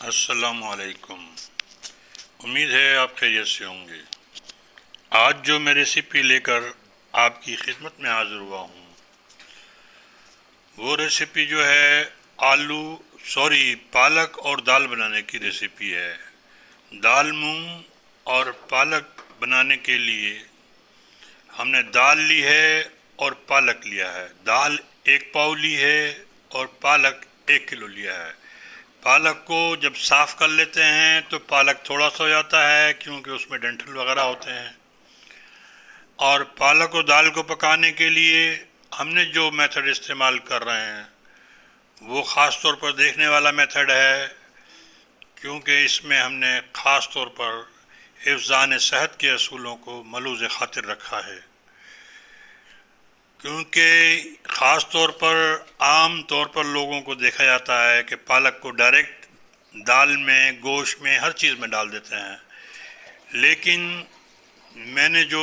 अस्सलाम वालेकुम। उम्मीद है आप खैरियत से होंगे। आज जो मैं रेसिपी लेकर आपकी खिदमत में हाजिर हुआ हूँ वो रेसिपी जो है पालक और दाल बनाने की रेसिपी है। दाल मूंग और पालक बनाने के लिए हमने दाल ली है और पालक लिया है। दाल 1 पाव ली है और पालक 1 किलो लिया है। पालक को जब साफ़ कर लेते हैं तो पालक थोड़ा सा हो जाता है क्योंकि उसमें डंठल वगैरह होते हैं। और पालक और दाल को पकाने के लिए हमने जो मेथड इस्तेमाल कर रहे हैं वो ख़ास तौर पर देखने वाला मेथड है, क्योंकि इसमें हमने ख़ास तौर पर हिफ्ज़ान सेहत के असूलों को मलूज़ खातिर रखा है। क्योंकि ख़ास तौर पर आम तौर पर लोगों को देखा जाता है कि पालक को डायरेक्ट दाल में, गोश्त में, हर चीज़ में डाल देते हैं। लेकिन मैंने जो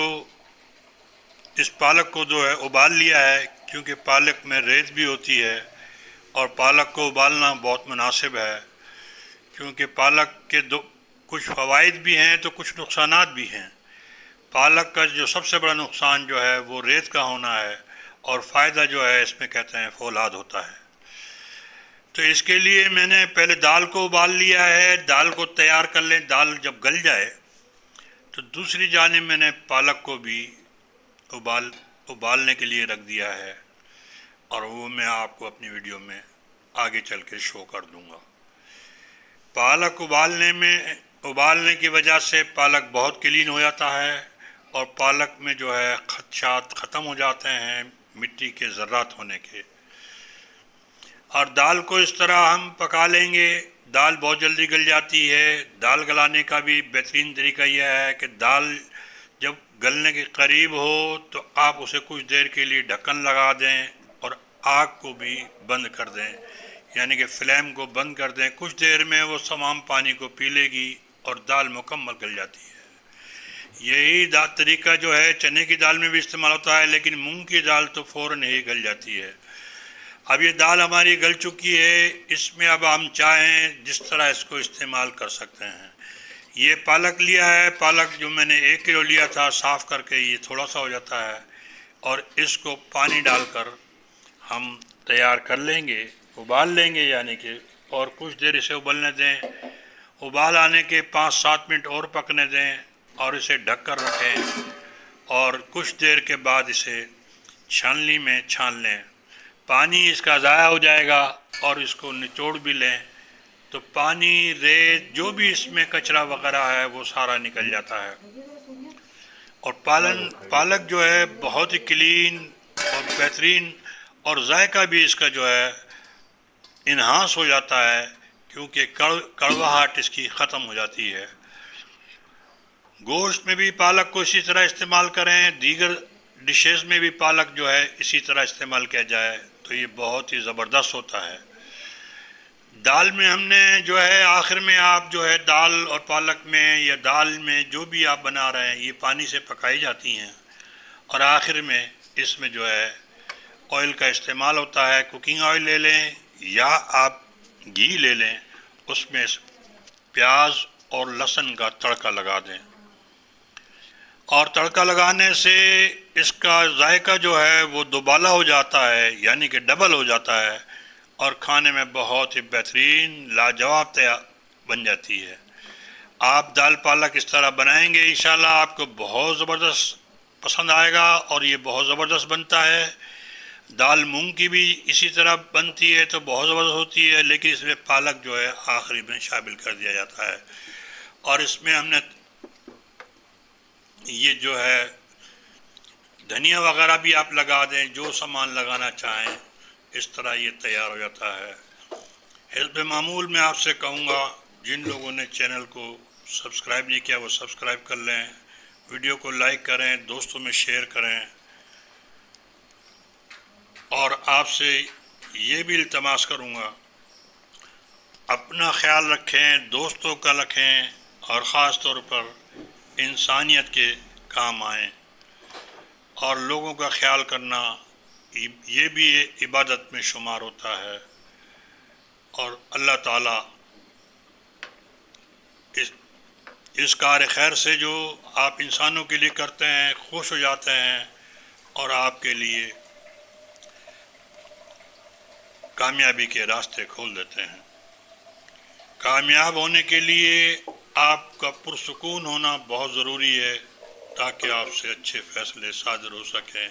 इस पालक को जो है उबाल लिया है, क्योंकि पालक में रेत भी होती है और पालक को उबालना बहुत मुनासिब है, क्योंकि पालक के कुछ फ़वाइद भी हैं तो कुछ नुकसानात भी हैं। पालक का जो सबसे बड़ा नुकसान जो है वो रेत का होना है, और फ़ायदा जो है इसमें कहते हैं फौलाद होता है। तो इसके लिए मैंने पहले दाल को उबाल लिया है। दाल को तैयार कर लें, दाल जब गल जाए तो दूसरी जानिब मैंने पालक को भी उबालने के लिए रख दिया है, और वो मैं आपको अपनी वीडियो में आगे चल के शो कर दूंगा। पालक उबालने की वजह से पालक बहुत क्लीन हो जाता है और पालक में जो है खदशात ख़त्म हो जाते हैं, मिट्टी के ज़र्रात होने के। और दाल को इस तरह हम पका लेंगे, दाल बहुत जल्दी गल जाती है। दाल गलाने का भी बेहतरीन तरीका यह है कि दाल जब गलने के करीब हो तो आप उसे कुछ देर के लिए ढक्कन लगा दें और आग को भी बंद कर दें, यानी कि फ्लेम को बंद कर दें। कुछ देर में वो तमाम पानी को पी लेगी और दाल मुकम्मल गल जाती है। यही तरीका जो है चने की दाल में भी इस्तेमाल होता है, लेकिन मूंग की दाल तो फ़ौरन ही गल जाती है। अब ये दाल हमारी गल चुकी है, इसमें अब हम चाहें जिस तरह इसको इस्तेमाल कर सकते हैं। ये पालक लिया है, पालक जो मैंने 1 किलो लिया था, साफ़ करके ये थोड़ा सा हो जाता है, और इसको पानी डालकर हम तैयार कर लेंगे, उबाल लेंगे यानी कि, और कुछ देर इसे उबलने दें। उबाल आने के 5-7 मिनट और पकने दें और इसे ढक कर रखें, और कुछ देर के बाद इसे छाननी में छान लें। पानी इसका ज़ाया हो जाएगा और इसको निचोड़ भी लें तो पानी, रेत, जो भी इसमें कचरा वगैरह है वो सारा निकल जाता है। और पालक जो है बहुत ही क्लीन और बेहतरीन, और जायका भी इसका जो है इन्हांस हो जाता है, क्योंकि कड़वाहट इसकी ख़त्म हो जाती है। गोश्त में भी पालक को इसी तरह इस्तेमाल करें, दीगर डिशेस में भी पालक जो है इसी तरह इस्तेमाल किया जाए तो ये बहुत ही ज़बरदस्त होता है। दाल में हमने जो है आखिर में, आप जो है दाल और पालक में या दाल में जो भी आप बना रहे हैं ये पानी से पकाई जाती हैं, और आखिर में इसमें जो है ऑयल का इस्तेमाल होता है। कुकिंग ऑयल ले लें या आप घी ले लें, उसमें प्याज और लहसुन का तड़का लगा दें, और तड़का लगाने से इसका जायका जो है वो दोबाला हो जाता है, यानी कि डबल हो जाता है, और खाने में बहुत ही बेहतरीन लाजवाब तैयार बन जाती है। आप दाल पालक इस तरह बनाएंगे, इंशाल्लाह आपको बहुत ज़बरदस्त पसंद आएगा, और ये बहुत ज़बरदस्त बनता है। दाल मूंग की भी इसी तरह बनती है तो बहुत ज़बरदस्त होती है, लेकिन इसमें पालक जो है आखिरी में शामिल कर दिया जाता है। और इसमें हमने ये जो है धनिया वगैरह भी आप लगा दें, जो सामान लगाना चाहें, इस तरह ये तैयार हो जाता है। हिज़्ब मामूल में आपसे कहूँगा, जिन लोगों ने चैनल को सब्सक्राइब नहीं किया वो सब्सक्राइब कर लें, वीडियो को लाइक करें, दोस्तों में शेयर करें, और आपसे ये भी इल्तमास करूँगा अपना ख्याल रखें, दोस्तों का रखें, और ख़ास तौर पर इंसानियत के काम आएँ। और लोगों का ख्याल करना ये भी इबादत में शुमार होता है, और अल्लाह ताला اس کار خیر سے جو آپ انسانوں کے لیے کرتے ہیں خوش ہو جاتے ہیں اور آپ کے لیے کامیابی کے راستے کھول دیتے ہیں۔ کامیاب ہونے کے لیے آپ کا پرسکون ہونا بہت ضروری ہے تاکہ آپ سے اچھے فیصلے صادر ہو سکیں،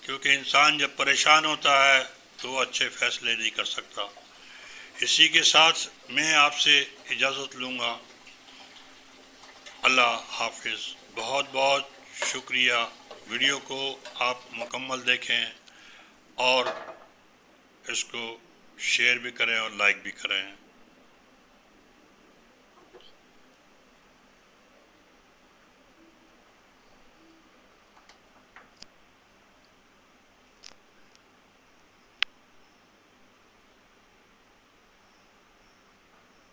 کیونکہ انسان جب پریشان ہوتا ہے تو وہ اچھے فیصلے نہیں کر سکتا۔ اسی کے ساتھ میں آپ سے اجازت لوں گا۔ اللہ حافظ۔ بہت بہت شکریہ۔ ویڈیو کو آپ مکمل دیکھیں اور اس کو شیئر بھی کریں اور لائک بھی کریں۔